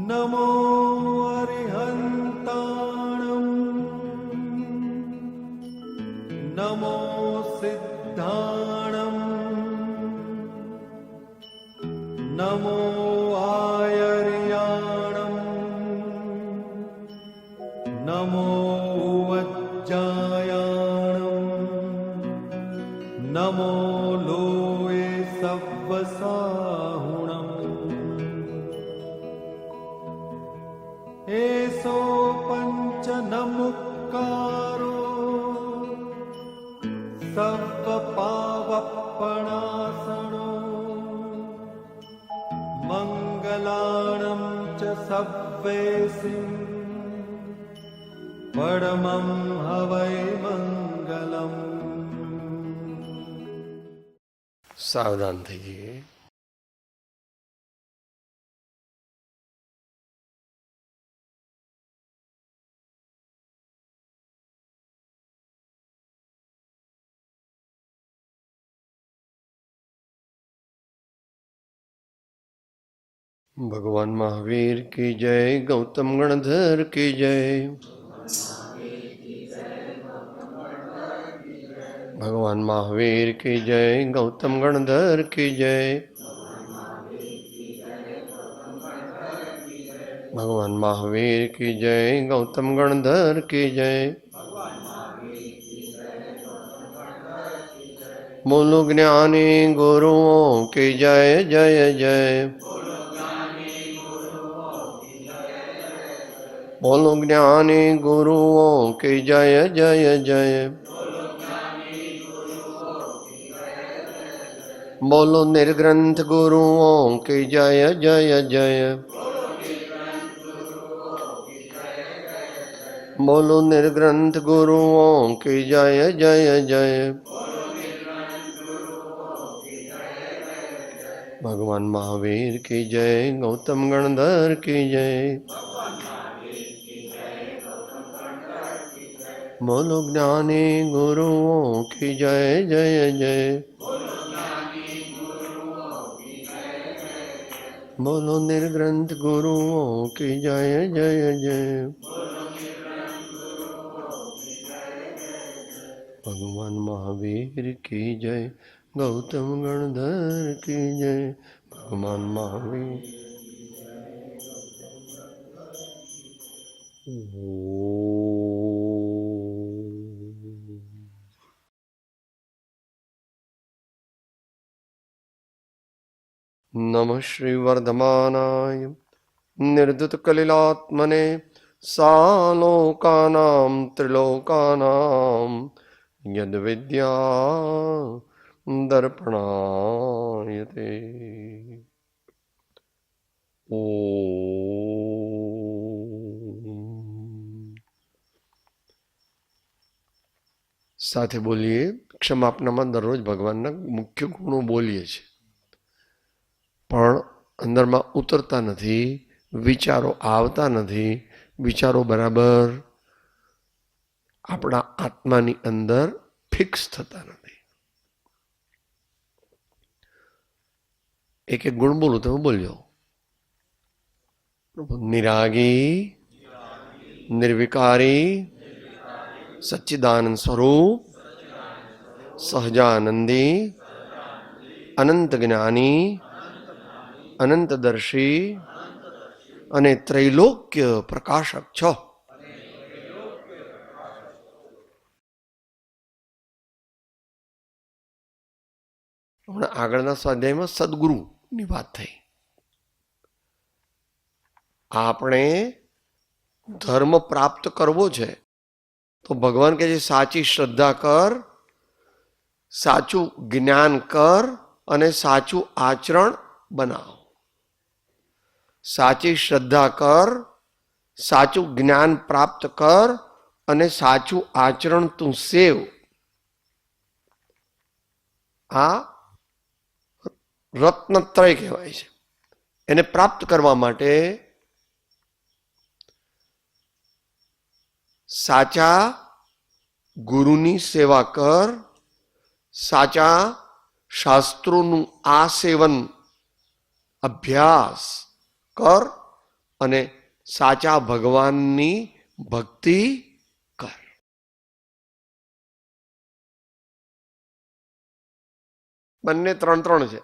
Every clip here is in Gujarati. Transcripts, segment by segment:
नमो अरिहन्ताणं नमो सिद्धाणं नमो आयर्याणं नमो वज्जायाणं नमो लोये सव्वसाहुणम् एसो पंच नमुक्कारो सर्वपावपणासनो मंगलाणं च सव्वेसिं परमं हवै मंगलम्। सावधान થઈએ। भगवान महावीर की जय, गौतम गणधर की जय, भगवान महावीर की जय, गौतम गणधर की जय, भगवान महावीर की जय, गौतम गणधर की जय। बोलो ज्ञानी गुरुओं की जय जय जय, बोलो ज्ञानी गुरुओं की जय जय जय, बोलो निर्ग्रंथ गुरुओं की जय जय जय, बोलो निर्ग्रंथ गुरुओं की जय जय जय। भगवान महावीर की जय, गौतम गणधर की जय, बोलो ज्ञानी गुरुओं की जय जय जय, बोलो निर्ग्रंथ गुरुओं की जय जय जय। भगवान महावीर की जय, गौतम गणधर की जय, भगवान महावीर। नमः श्री वर्धमानाय निर्दुतकलिलात्मने सालोकानां त्रिलोकानां यद्विद्या दर्पणायते। સાથે બોલીએ ક્ષમાપનામાં દરરોજ ભગવાનના મુખ્ય ગુણો બોલીએ છીએ, પણ અંદરમાં ઉતરતા નથી, વિચારો આવતા નથી, વિચારો બરાબર આપણા આત્માની અંદર ફિક્સ થતા નથી. એક એક ગુણ બોલું તમે બોલ્યો. નિરાગી, નિર્વિકારી, સચ્ચિદાનંદ સ્વરૂપ, સહજાનંદી, અનંત જ્ઞાની, અનંતદર્શી અને ત્રૈલોક્ય પ્રકાશક છો. હમણાં આગળના સ્વાધ્યાયમાં સદગુરુની વાત થઈ. આપણે ધર્મ પ્રાપ્ત કરવો છે તો ભગવાન કહે છે સાચી શ્રદ્ધા કર, સાચું જ્ઞાન કર અને સાચું આચરણ બનાવ. સાચી શ્રદ્ધા કર, સાચું જ્ઞાન પ્રાપ્ત કર અને સાચું આચરણ તું સેવ. આ રત્નત્રય કહેવાય છે. એને પ્રાપ્ત કરવા માટે સાચા ગુરુની સેવા કર, સાચા શાસ્ત્રોનું આ સેવન અભ્યાસ કર અને સાચા ભગવાનની ભક્તિ કર. બંને 3-3 છે.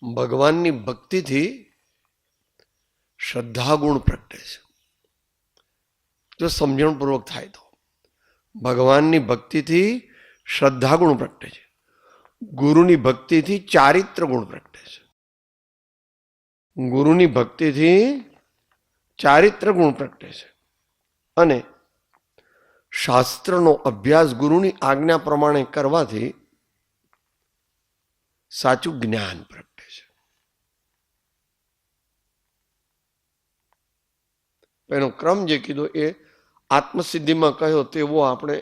ભગવાનની ભક્તિથી શ્રદ્ધા ગુણ પ્રગટે છે. જો સમજણપૂર્વક થાય તો ભગવાનની ભક્તિથી શ્રદ્ધા ગુણ પ્રગટે છે. ગુરુની ભક્તિથી ચારિત્ર ગુણ પ્રગટે છે. ગુરુની ભક્તિથી ચારિત્ર ગુણ પ્રગટે છે. અને શાસ્ત્રનો અભ્યાસ ગુરુની આજ્ઞા પ્રમાણે કરવાથી સાચું જ્ઞાન પ્રગટે છે. એનો ક્રમ જે કીધો એ આત્મસિદ્ધિમાં કહ્યો તેવો આપણે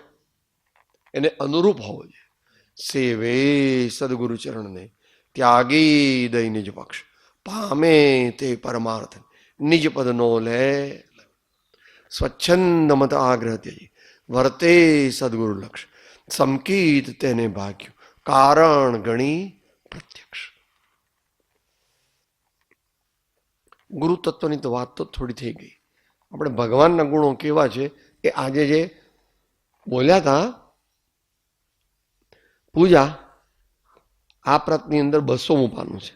એને અનુરૂપ હોવો જોઈએ. સેવે સદગુરુ ચરણને ત્યાગી દઈ નિજ પક્ષ પામે તે પરમાર્થ નિજ પદ નો લે સ્વચ્છંદ મત આગ્રહ ત્યજી વર્તે સદગુરુ લક્ષ સમકીત તેને ભાગ્યું કારણ ગણી પ્રત્યક્ષ. ગુરુ તત્વની તો વાત તો થોડી થઈ ગઈ. આપણે ભગવાનના ગુણો કેવા છે એ આજે જે બોલ્યા હતા પૂજા આ પ્રતની અંદર 200મું પાનું છે.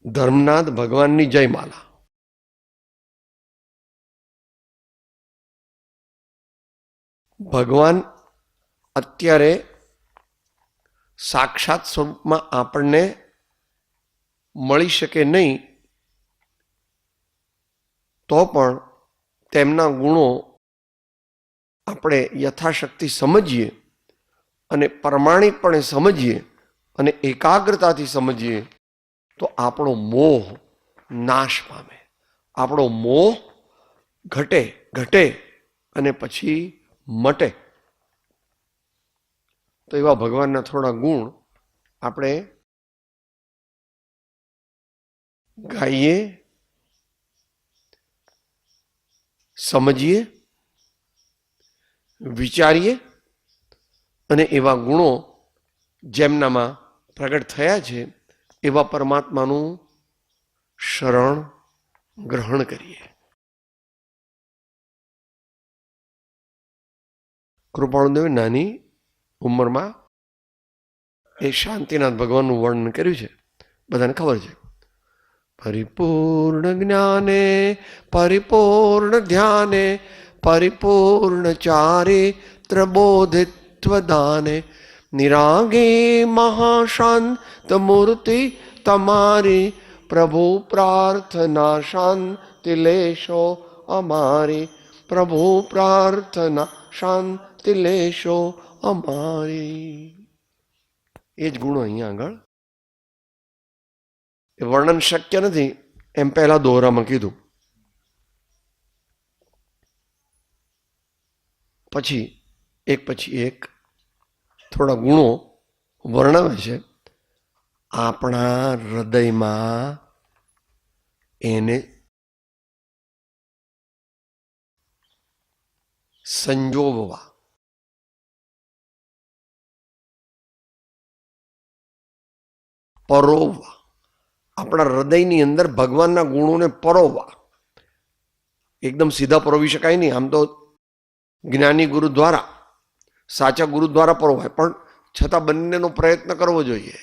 ધર્મનાથ ભગવાનની જયમાલા. ભગવાન અત્યારે સાક્ષાત સ્વરૂપમાં આપણને મળી શકે નહીં તો પણ તેમના ગુણો આપણે યથાશક્તિ સમજીએ અને પ્રમાણિકપણે સમજીએ અને એકાગ્રતાથી સમજીએ તો આપણો મોહ નાશ પામે. આપણો મોહ ઘટે અને પછી મટે. તો એવા ભગવાનના થોડા ગુણ આપણે ગાઈએ, સમજીએ, વિચારીએ અને એવા ગુણો જેમનામાં પ્રગટ થયા છે એવા પરમાત્માનું શરણ ગ્રહણ કરીએ. કૃપાળુદેવે નાની ઉંમરમાં એ શાંતિનાથ ભગવાનનું વર્ણન કર્યું છે, બધાને ખબર છે. પરિપૂર્ણ જ્ઞાને પરિપૂર્ણ ધ્યાને પરિપૂર્ણ ચારિત્ર બોધિત્વ દાને નિરાગે મહાશાંત મૂર્તિ તમારી પ્રભુ પ્રાર્થના શાંતિ લેશો અમારી પ્રભુ પ્રાર્થના શાંતિ લેશો અમારી. એ જ ગુણો અહીંયા આગળ એ વર્ણન શક્ય નથી એમ પહેલા દોહરામાં કીધું. પછી એક થોડા ગુણો વર્ણવે છે. આપણા હૃદયમાં એને સંજોગવા, પરોવવા, આપણા હૃદયની અંદર ભગવાનના ગુણોને પરોવવા. એકદમ સીધા પરોવી શકાય નહીં. આમ તો જ્ઞાની ગુરુ દ્વારા, સાચા ગુરુ દ્વારા પરોવાય, પણ છતાં બંનેનો પ્રયત્ન કરવો જોઈએ.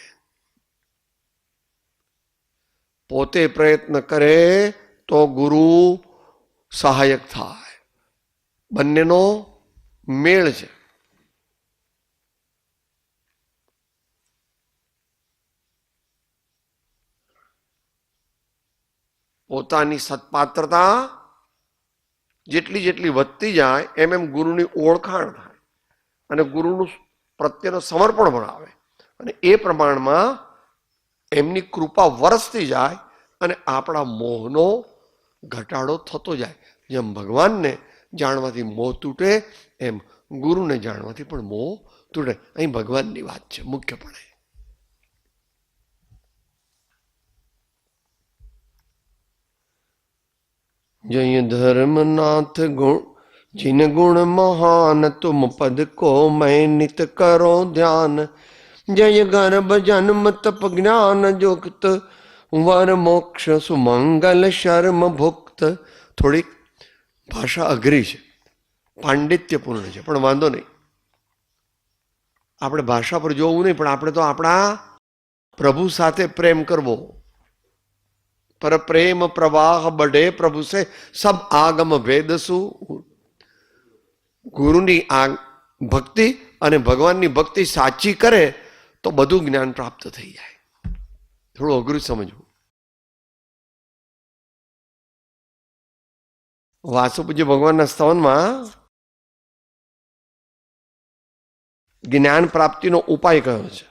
પોતે પ્રયત્ન કરે તો ગુરુ સહાયક થાય. બંનેનો મેળ છે. પોતાની સત્પાત્રતા જેટલી વધતી જાય એમ ગુરુની ઓળખાણ થાય અને ગુરુનું પ્રત્યેનો સમર્પણ પણ આવે અને એ પ્રમાણમાં એમની કૃપા વરસતી જાય અને આપણા મોહનો ઘટાડો થતો જાય. જેમ ભગવાનને જાણવાથી મોહ તૂટે એમ ગુરુને જાણવાથી પણ મોહ તૂટે. અહીં ભગવાનની વાત છે મુખ્યપણે. જય ધર્મનાથ ગુણ जिन गुण महान तुम पद को मैं नित करो ध्यान। जय गर्भ जन्म तप ज्ञान युक्त वर मोक्ष सुमंगल शर्म भुक्त। થોડીક ભાષા અઘરી છે, પાંડિત્યપૂર્ણ છે, પણ વાંધો નહીં. આપણે ભાષા પર જોવું નહીં, પણ આપણે તો આપણા પ્રભુ સાથે પ્રેમ કરવો. પર પ્રેમ પ્રવાહ બઢે પ્રભુ સે સબ આગમ ભેદસુ. ગુરુની આ ભક્તિ અને ભગવાનની ભક્તિ સાચી કરે તો બધું જ્ઞાન પ્રાપ્ત થઈ જાય. થોડું અઘરું સમજવું. વાસુપૂજ્ય ભગવાનના સ્તવનમાં જ્ઞાન પ્રાપ્તિનો ઉપાય કયો છે?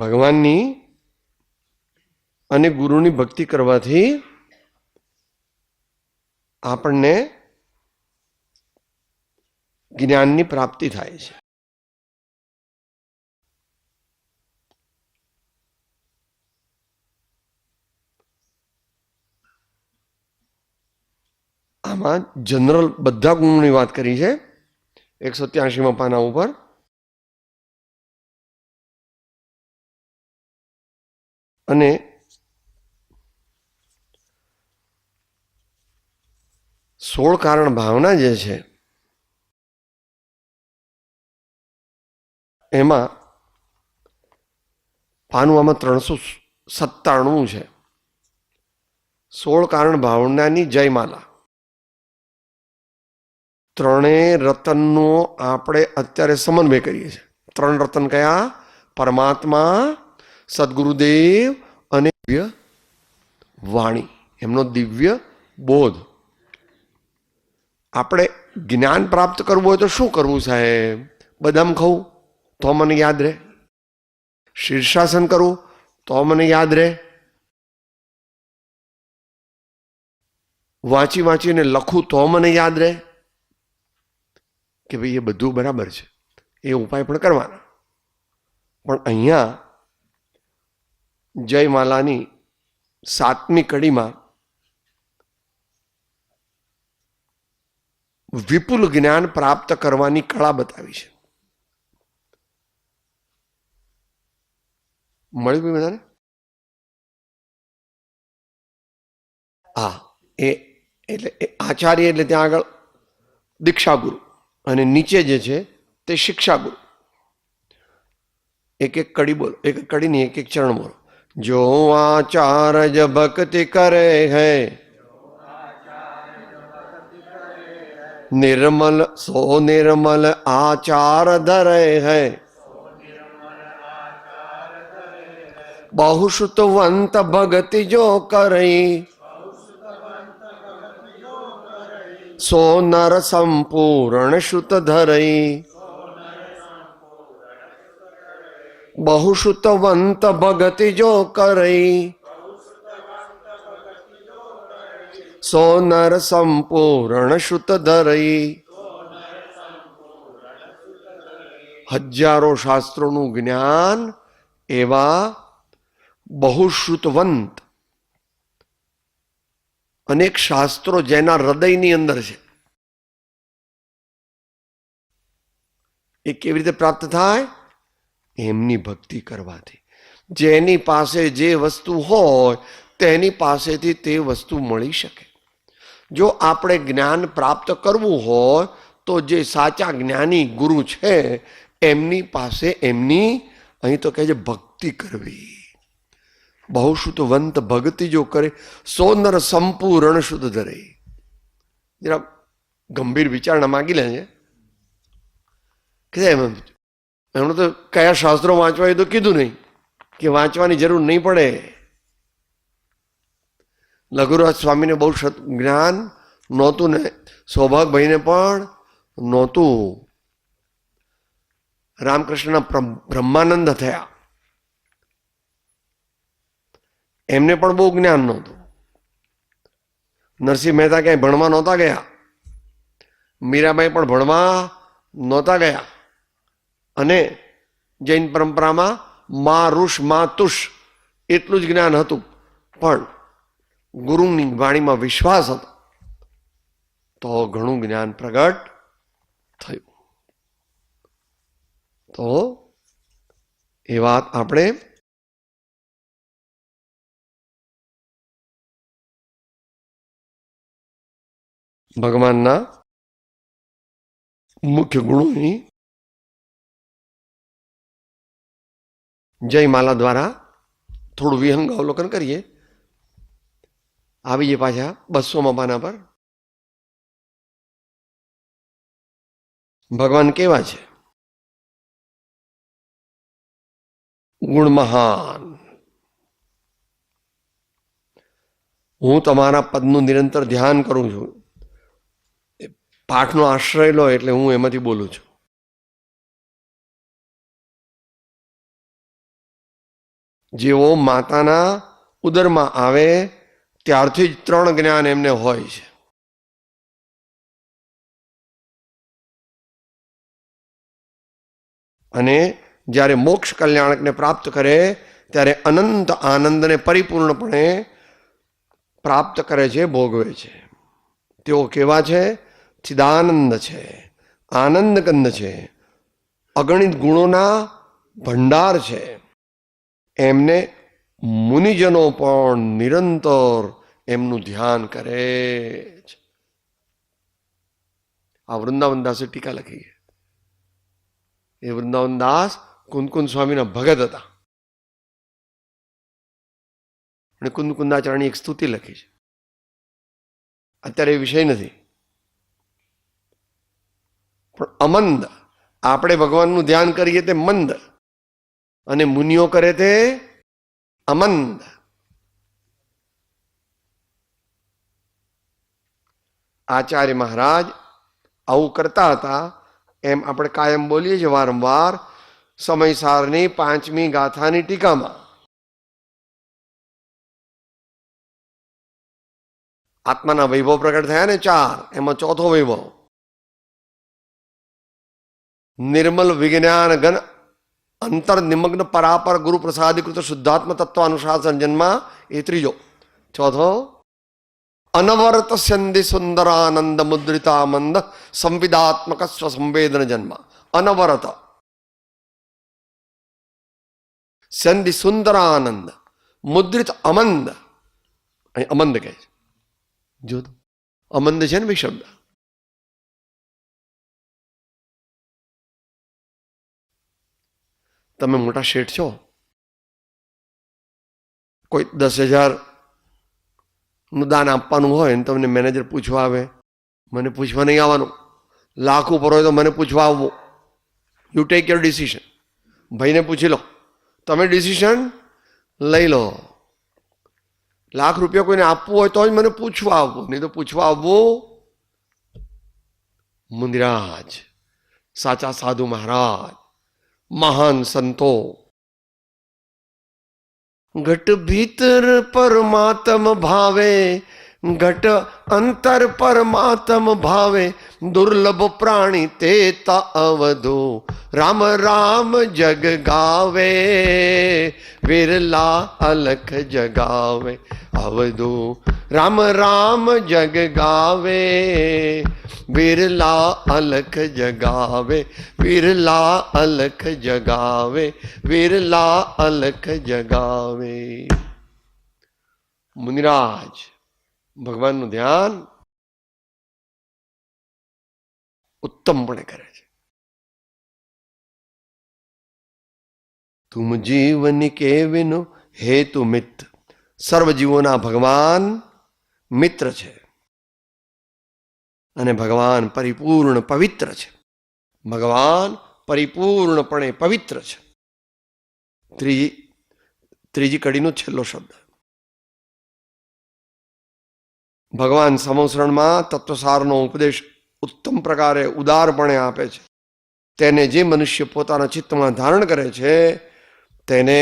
ભગવાનની અને ગુરુની ભક્તિ કરવાથી આપણને જ્ઞાનની પ્રાપ્તિ થાય છે. આમાં જનરલ બધા ગુણોની વાત કરી છે 183માં પાના ઉપર. અને સોળ કારણ ભાવના જે છે એમાં પાનું આમાં 397 છે. 16 કારણ ભાવનાની જયમાલા. ત્રણેય રતનનો આપણે અત્યારે સમન્વય કરીએ છીએ. 3 રતન કયા? પરમાત્મા, સદગુરુદેવ અને દિવ્ય વાણી, એમનો દિવ્ય બોધ. આપણે જ્ઞાન પ્રાપ્ત કરવું હોય તો શું કરવું સાહેબ? બદામ ખાવું તો મને યાદ રહે, શીર્ષાસન કરવું તો મને યાદ રહે, વાંચી વાંચીને લખું તો મને યાદ રહે કે ભાઈ એ બધું બરાબર છે, એ ઉપાય પણ કરવાના. પણ અહીંયા જયમાલાની 7મી કડીમાં વિપુલ જ્ઞાન પ્રાપ્ત કરવાની કળા બતાવી છે. મળ્યું બધાને? હા, એ એટલે આચાર્ય એટલે ત્યાં આગળ દીક્ષાગુરુ અને નીચે જે છે તે શિક્ષાગુરુ. એક એક કડી બોલો, એક એક કડીની એક એક ચરણ બોલો. જો આચાર્ય ભક્તિ કરે હૈ निर्मल सो निर्मल आचार धरे है बहुश्रुतवंत भगति जो करई सो नर संपूर्ण श्रुत धरई बहुश्रुतवंत भगति जो करई सो नर संपूर्ण श्रुत धरई. હજારો શાસ્ત્રોનું જ્ઞાન એવા બહુશ્રુતવંત અનેક શાસ્ત્રો જેના હૃદયની અંદર છે, એ કેવી રીતે પ્રાપ્ત થાય? એમની ભક્તિ કરવાથી. જેની પાસે જે વસ્તુ હોય તેની પાસેથી તે વસ્તુ મળી શકે. જો આપણે જ્ઞાન પ્રાપ્ત કરવું હોય તો જે સાચા જ્ઞાની ગુરુ છે એમની પાસે એમની, અહીં તો કહે છે ભક્તિ કરવી. બહુશ્રુતવંત ભક્તિ જો કરે સો નર સંપૂર્ણ શુદ્ધ ધરે. જરા ગંભીર વિચારણા માગી લે છે. એમણે તો કયા શાસ્ત્રો વાંચવા એ તો કીધું નહીં કે વાંચવાની જરૂર નહીં પડે. લઘુરાજ સ્વામીને બહુ જ્ઞાન નહોતું ને સૌભાગભાઈને પણ નહોતું. રામકૃષ્ણના બ્રહ્માનંદ થયા, એમને પણ બહુ જ્ઞાન નહોતું. નરસિંહ મહેતા ક્યાંય ભણવા નહોતા ગયા, મીરાબાઈ પણ ભણવા નહોતા ગયા, અને જૈન પરંપરામાં મા ઋષ મા તુષ એટલું જ જ્ઞાન હતું, પણ ગુરુની વાણીમાં વિશ્વાસ હતો તો ઘણું જ્ઞાન પ્રગટ થયું. તો એ વાત આપણે ભગવાનના મુખ્ય ગુણોની જયમાલા દ્વારા થોડું વિહંગ અવલોકન કરીએ. આવીએ પાછા 200માં પાના પર. ભગવાન કેવા છે? ગુણ મહાન. હું તમારા પદનું નિરંતર ધ્યાન કરું છું. પાઠનો આશ્રય લો એટલે હું એમાંથી બોલું છું. જેવો માતાના ઉદરમાં આવે ત્યારથી જ 3 જ્ઞાન એમને હોય છે. અને જ્યારે મોક્ષ કલ્યાણકને પ્રાપ્ત કરે ત્યારે અનંત આનંદને પરિપૂર્ણપણે પ્રાપ્ત કરે છે, ભોગવે છે. તેઓ કેવા છે? ચિદાનંદ છે, આનંદ કંદ છે, અગણિત ગુણોના ભંડાર છે. એમને મુનિજનો પણ નિરંતર એમનું ધ્યાન કરે છે. આ વૃંદાવનદાસે ટીકા લખી. એ વૃંદાવનદાસ કુંદકુંદ સ્વામીના ભગત હતા, અને કુંદકુંદાચરણની એક સ્તુતિ લખી છે. અત્યારે એ વિષય નથી, પણ અમંદ, આપણે ભગવાનનું ધ્યાન કરીએ તે મંદ, અને મુનિઓ કરે તે અમંદ. આચાર્ય મહારાજ આવું કરતા હતા. એમ આપણે કાયમ બોલીએ છીએ વારંવાર સમયસારની 5મી ગાથાની ટીકામાં. આત્માના વૈભવ પ્રગટ થયા ને 4, એમાં ચોથો વૈભવ નિર્મલ વિજ્ઞાન ઘન અંતર નિમગ્ન પરાપર ગુરુ પ્રસાદીકૃત શુદ્ધાત્મ તત્વાનુશાસન જન્મ, એ ત્રીજો. ચોથો અનવરત સંધિ સુંદરાનંદ મુદ્રિતામંદ સંવિદાત્મક સ્વસંવેદન જન્મ. અનવરત સંધિ સુંદરાનંદ મુદ્રિત અમંદ. અહીં અમંદ કહે છે. જો અમંદ છે ને ભાઈ શબ્દ. તમે મોટા શેઠ છો, કોઈ 10,000 નું દાન આપવાનું હોય ને તમને મેનેજર પૂછવા આવે, મને પૂછવા નહીં આવવાનું. લાખ ઉપર હોય તો મને પૂછવા આવવું. You take your decision. ભાઈને પૂછી લો, તમે ડિસિઝન લઈ લો. લાખ રૂપિયા કોઈને આપવું હોય તો જ મને પૂછવા આવવું, નહીં તો પૂછવા આવવું મુનિરાજ, સાચા સાધુ મહારાજ, મહાન સંતો. ઘટ ભીતર પરમાત્મ ભાવે, ઘટ અંતર પરમાત્મ ભાવે, દુર્લભ પ્રાણી તે અવધો, રામ રામ જગ ગાવે, વિરલા અલખ જગાવે અવધો, રામ રામ જગ ગાવે, વિરલા અલખ જગાવે, વિરલા અલખ જગાવે, વિરલા અલખ જગાવે. મુનિરાજ ભગવાનનું ધ્યાન ઉત્તમપણે કરે છે. તુમ જીવન કે વિનો હેતુ મિત્ર. સર્વ જીવોના ભગવાન મિત્ર છે, અને ભગવાન પરિપૂર્ણ પવિત્ર છે. ભગવાન પરિપૂર્ણપણે પવિત્ર છે. ત્રીજી કડીનો છેલ્લો શબ્દ. ભગવાન સમોસરણમાં તત્વસારનો ઉપદેશ ઉત્તમ પ્રકારે ઉદારપણે આપે છે. તેને જે મનુષ્ય પોતાના ચિત્તમાં ધારણ કરે છે તેને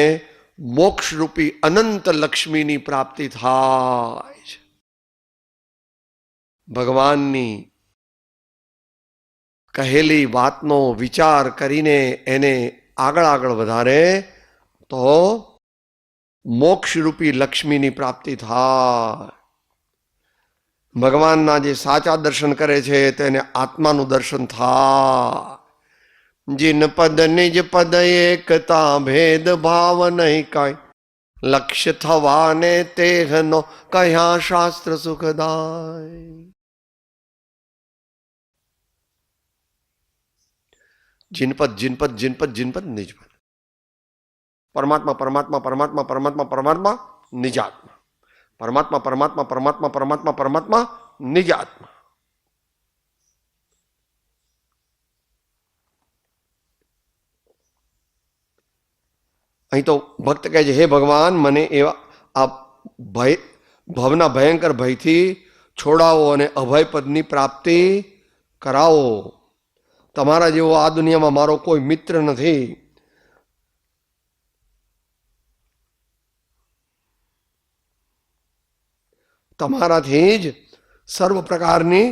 મોક્ષરૂપી અનંત લક્ષ્મીની પ્રાપ્તિ થાય છે. ભગવાનની કહેલી વાતનો વિચાર કરીને એને આગળ આગળ વધારે તો મોક્ષરૂપી લક્ષ્મીની પ્રાપ્તિ થાય. ભગવાનના જે સાચા દર્શન કરે છે તેને આત્માનું દર્શન થાય. જીન પદ નિજ પદ એકતા ભેદ ભાવ નહીં કાંઈ લક્ષ્ય થવાને તેહનો કયા શાસ્ત્ર સુખદાય. જીનપદ જીનપદ જીનપદ જીનપદ નિજપદ. પરમાત્મા પરમાત્મા પરમાત્મા પરમાત્મા પરમાત્મા નિજાત્મા. પરમાત્મા પરમાત્મા પરમાત્મા પરમાત્મા પરમાત્મા નિજાત્મા. અહીં તો ભક્ત કહે છે, હે ભગવાન, મને એવા આ ભય ભવના ભયંકર ભયથી છોડાવો અને અભય પદની પ્રાપ્તિ કરાવો. તમારા જેવો આ દુનિયામાં મારો કોઈ મિત્ર નથી. તમારાથી જ સર્વ પ્રકારની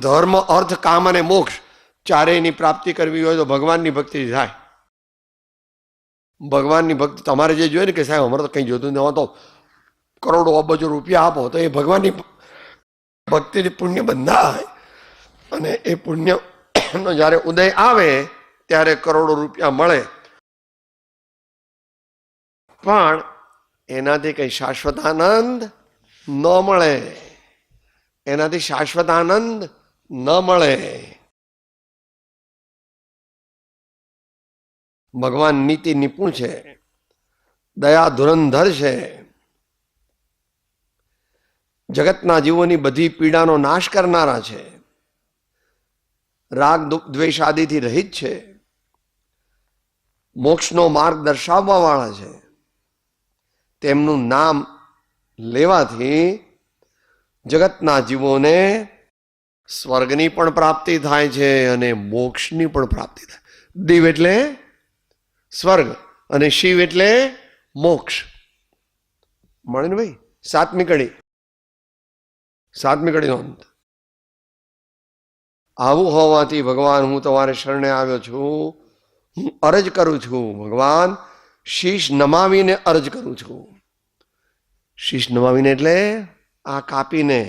ધર્મ અર્થ કામ અને મોક્ષ ચારેયની પ્રાપ્તિ કરવી હોય તો ભગવાનની ભક્તિ થાય. ભગવાનની ભક્તિ તમારે જે જોઈએ ને કે સાહેબ અમારે તો કંઈ જોતું નથી, તો કરોડો અબજો રૂપિયા આપો, તો એ ભગવાનની ભક્તિથી પુણ્ય બંધાય અને એ પુણ્યનો જ્યારે ઉદય આવે ત્યારે કરોડો રૂપિયા મળે, પણ એનાથી કંઈ શાશ્વત આનંદ ન મળે. એનાથી શાશ્વત આનંદ ન મળે. ભગવાન નીતિ નિપુણ છે, દયા ધુરંધર છે, જગતના જીવોની બધી પીડાનો નાશ કરનારા છે, રાગ દ્વેષ આદિથી રહિત છે, મોક્ષનો માર્ગ દર્શાવવા વાળા છે. તેમનું નામ લેવાથી જગતના જીવોને સ્વર્ગની પણ પ્રાપ્તિ થાય છે અને મોક્ષની પણ પ્રાપ્તિ થાય. દિવ એટલે સ્વર્ગ અને શિવ એટલે મોક્ષ. મળે ને ભાઈ? સાતમી કડી નોંધ. આવું હોવાથી ભગવાન, હું તમારે શરણે આવ્યો છું. હું અરજ કરું છું ભગવાન, શીશ નમાવીને અરજ કરું છું. શીશ નમાવીને એટલે આ કાપીને,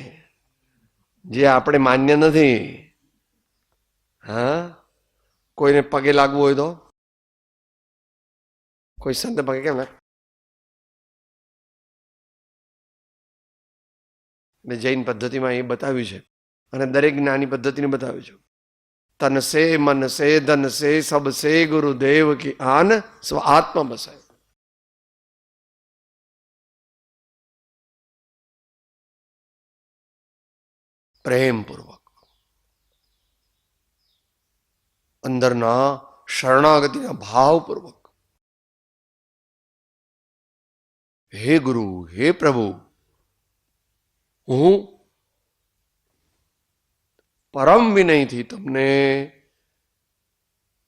જે આપણે માન્ય નથી. હા, કોઈને પગે લાગવું હોય તો કોઈ સંત પગે કેમ લાગે? જૈન પદ્ધતિમાં એ બતાવ્યું છે અને દરેક જ્ઞાની પદ્ધતિને બતાવ્યું છે. તન સે મન સે ધન સે સબ સે ગુરુદેવ કી આન સ્વ આત્મા બસાય. પ્રેમપૂર્વક અંદરના શરણાગતિના ભાવપૂર્વક, હે ગુરુ, હે પ્રભુ, હું પરમ વિનયથી તમને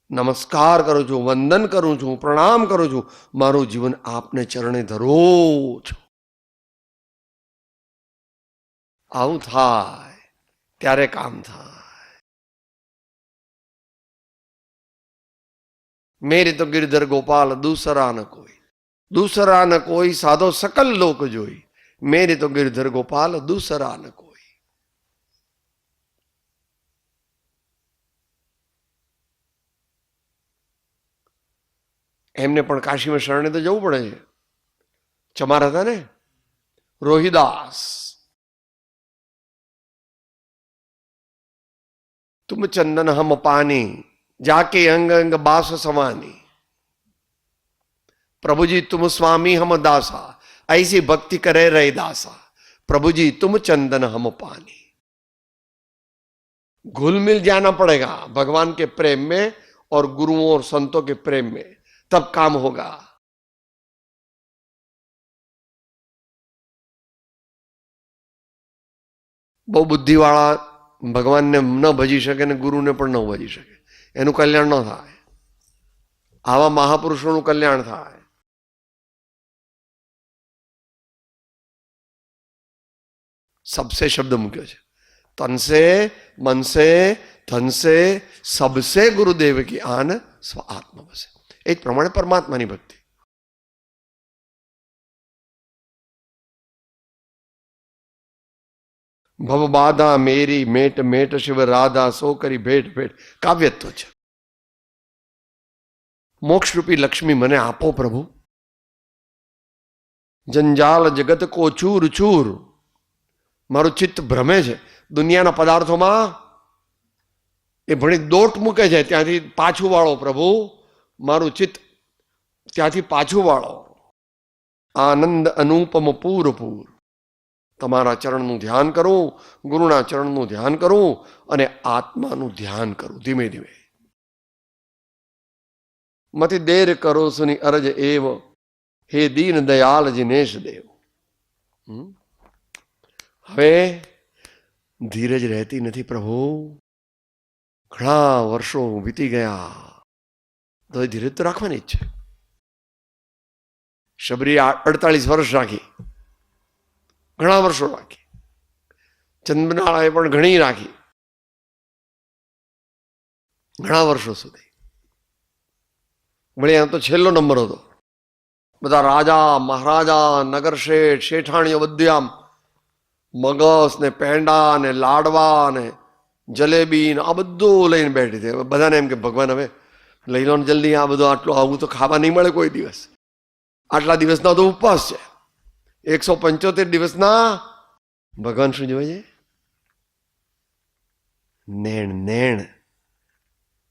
નમસ્કાર કરું છું, વંદન કરું છું, પ્રણામ કરું છું. મારું જીવન આપને ચરણે ધરું છું. આવું થાય ત્યારે કામ થાય. મેરે તો ગિરધર ગોપાલ દૂસરા ન કોઈ, દૂસરા ન કોઈ સાધો સકલ લોક જોઈ. મેરે તો ગિરધર ગોપાલ દૂસરા ન કોઈ. એમને પણ કાશીમાં શરણે તો જવું પડે છે. ચમાર હતા ને, રોહિદાસ. तुम चंदन हम पानी जाके अंग अंग बास समानी, प्रभु जी तुम स्वामी हम दासा, ऐसी भक्ति करे रहे दासा. प्रभु जी तुम चंदन हम पानी. घुल मिल जाना पड़ेगा भगवान के प्रेम में और गुरुओं और संतों के प्रेम में, तब काम होगा. બહુ બુદ્ધિવાળા ભગવાનને ન ભજી શકે ને ગુરુને પણ ન ભજી શકે, એનું કલ્યાણ ન થાય. આવા મહાપુરુષોનું કલ્યાણ થાય. સબસે શબ્દ મૂક્યો છે. तन से मन से धन से सबसे गुरुदेव की आन स्व आत्मा बसे. એ જ પ્રમાણે પરમાત્માની ભક્તિ. ભવ બાધા મેરી મેટ મેટ શિવ રાધા સો કરી ભેટ ભેટ કાવ્યત્વ છે. મોક્ષરૂપી લક્ષ્મી મને આપો પ્રભુ. જંજાલ જગત કો ચૂર ચૂર. મારું ચિત્ત ભ્રમે છે દુનિયાના પદાર્થોમાં. એ ભણી દોટ મૂકે છે ત્યાંથી પાછું વાળો પ્રભુ. મારું ચિત્ત ત્યાંથી પાછું વાળો. આનંદ અનુપમ પૂર પૂર. તમારા ચરણનું ધ્યાન કરું, ગુરુના ચરણનું ધ્યાન કરું અને આત્માનું ધ્યાન કરું ધીમે ધીમે. મતિ દેર કરો સુની અરજ એવ હે દીન દયાલ જીનેશ દેવ. હવે ધીરજ રહેતી નથી પ્રભુ. ઘણા વર્ષો વીતી ગયા તો ધીરજ તો રાખવાની જ છે. શબરી 48 વર્ષ રાખી, ઘણા વર્ષો રાખી. ચંદ્રનાળાએ પણ ઘણી રાખી, ઘણા વર્ષો સુધી. વળી આમ તો છેલ્લો નંબર હતો. બધા રાજા મહારાજા નગર શેઠ શેઠાણીઓ બધી આમ મગસ ને પેંડા ને લાડવા ને જલેબી ને આ બધું લઈને બેઠી હતી. બધાને એમ કે ભગવાન હવે લઈ લો ને જલ્દી, આ બધું આટલું આવું તો ખાવા નહીં મળે કોઈ દિવસ. આટલા દિવસના તો ઉપવાસ છે, 175 દિવસના. ભગવાન શું જોવે છે? નેણ નેણ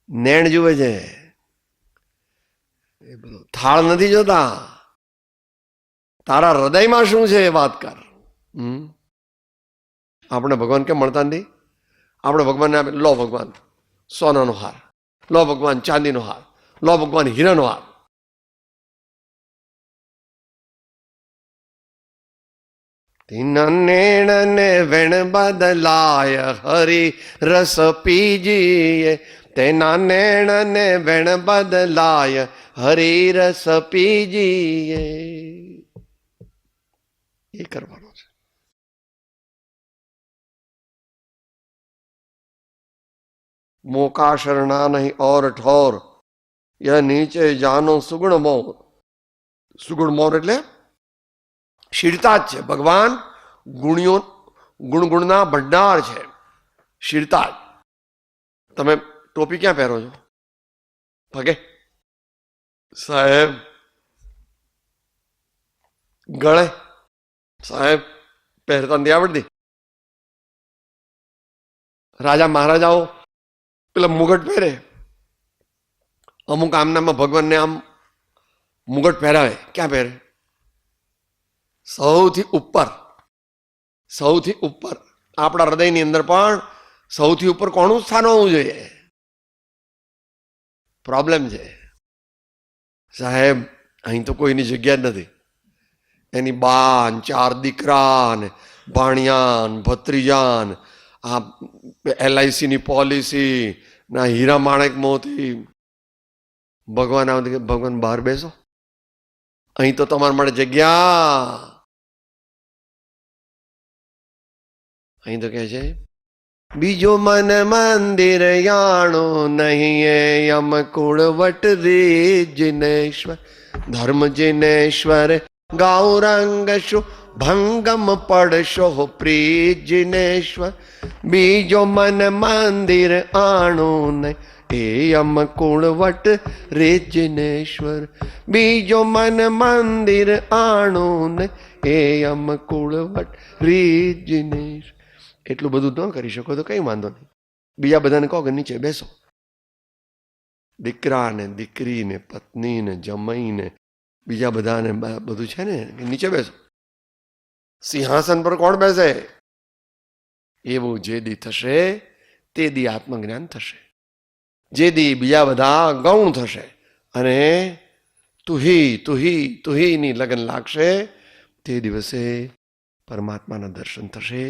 નેણ જુએ છે. એ બધું થાળ નથી જોતા. તારા હૃદયમાં શું છે એ વાત કર. આપણે ભગવાન કેમ મળતા નથી? આપણે ભગવાનને આપે, લો ભગવાન સોનાનો હાર, લો ભગવાન ચાંદીનો હાર, લો ભગવાન હીરાનો હાર. તેના નેણ ને વેણ બદલાય હરી રસ પીજીએ. તેના નેણ ને વેણ બદલાય હરી રસ પીજીએ. એ કરવાનો છે. મોકા શરણા નહીં ઓર ઠોર યહ નીચે જાનો સુગુણ મોર. સુગુણ મોર એટલે શીરતા જ છે. ભગવાન ગુણ્યો ગુણના ભંડાર છે. શીરતા જ. તમે ટોપી ક્યાં પહેરો છો? પગે સાહેબ, ગળે સાહેબ પહેરતા નથી આવડતી. રાજા મહારાજાઓ પેલા મુગટ પહેરે. અમુક આમનામાં ભગવાનને આમ મુગટ પહેરાવે. ક્યાં પહેરે? સૌથી ઉપર. સૌથી ઉપર. આપણા હૃદયની અંદર પણ સૌથી ઉપર કોનું સ્થાન હોવું જોઈએ? પ્રોબ્લેમ છે સાહેબ. અહીં તો કોઈની જગ્યા જ નથી. એની બાન, 4 દીકરા ને ભાણિયાન ભત્રીજાન, આ LICની પોલિસી ના હીરા માણેક મોતી. ભગવાન આવે કે ભગવાન બહાર બેસો, અહીં તો તમારા માટે જગ્યા. અહીં તો કહે છે બીજો મન મંદિર યાણો નહીં એ યમ કુળવટ રે જિનેશ્વર. ધર્મ જિનેશ્વર ગૌરંગ શો ભંગમ પડશો પ્રિય જિનેશ્વર. બીજો મન મંદિર આણો નહીં એ યમ કુળવટ રે જિનેશ્વર. બીજો મન મંદિર આણો નહીં એ યમ કુળવટ રે જિનેશ્વર. એટલું બધું ન કરી શકો તો કઈ વાંધો નહીં. બીજા બધાને કહો કે નીચે બેસો. દીકરા ને દીકરી ને પત્ની ને જમાઈ ને બીજા બધાને બધું છે ને, નીચે બેસો. સિંહાસન પર કોણ બેસે? એવું જે દી થશે તે દી આત્મજ્ઞાન થશે. જે દી બીજા બધા ગૌણ થશે અને તુહી લગન લાગશે, તે દિવસે પરમાત્માના દર્શન થશે.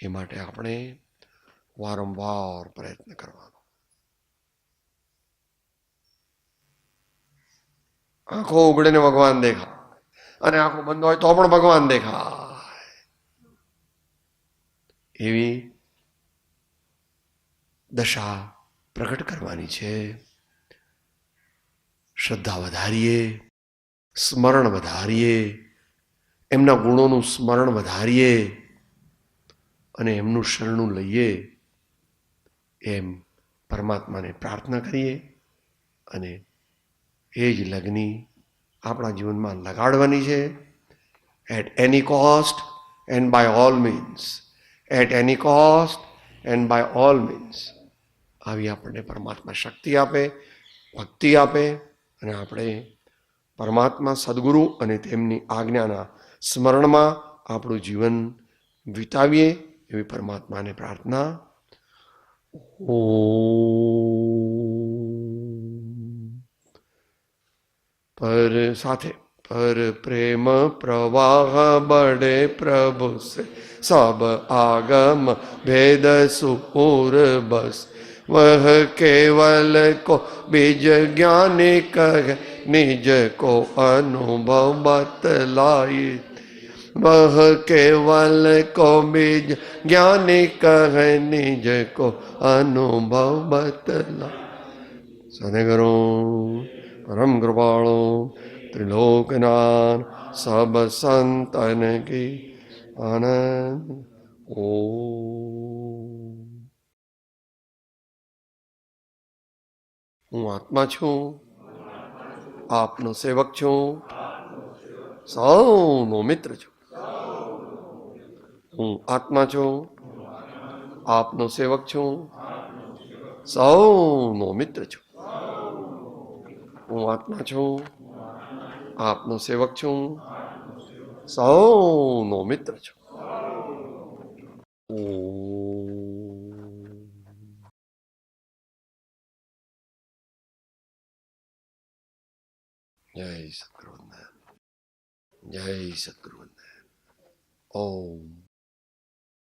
એ માટે આપણે વારંવાર પ્રયત્ન કરવાનો. આંખો ઉઘડીને ભગવાન દેખાય અને આંખો બંધ હોય તો પણ ભગવાન દેખાય. એવી દશા પ્રગટ કરવાની છે. શ્રદ્ધા વધારીએ, સ્મરણ વધારીએ, એમના ગુણોનું સ્મરણ વધારીએ અને એમનું શરણું લઈએ, એમ પરમાત્માને પ્રાર્થના કરીએ અને એ જ લગ્ની આપણા જીવનમાં લગાડવાની છે. At any cost and by all means, at any cost and by all means. આવી આપણને પરમાત્મા શક્તિ આપે, ભક્તિ આપે અને આપણે પરમાત્મા સદગુરુ અને તેમની આજ્ઞાના સ્મરણમાં આપણું જીવન વિતાવીએ એવી પરમાત્માને પ્રાર્થના. પર સાથે પર પ્રેમ પ્રવાહ બડે પ્રભુ સે સબ આગમ ભેદ સુપુર બસ વહ કેવલ કો બીજ જ્ઞાની કહે નિજ કો અનુભવ બતલાય. वह केवल को बीज ज्ञानी कहे निज को अनुभव बतला. सदगुरु परम कृपाणु त्रिलोकनाथ सब संतन की आनंद. ओ હું આત્મા છું, આપનો સેવક છું, સૌનો મિત્ર છું. હું આત્મા છું, આપનો સેવક છું, સૌનો મિત્ર છું. હું આત્મા છું, આપનો સેવક છું, સૌનો મિત્ર છું. જય સદગુરુનાથ, જય સદગુરુનાથ. ઓમ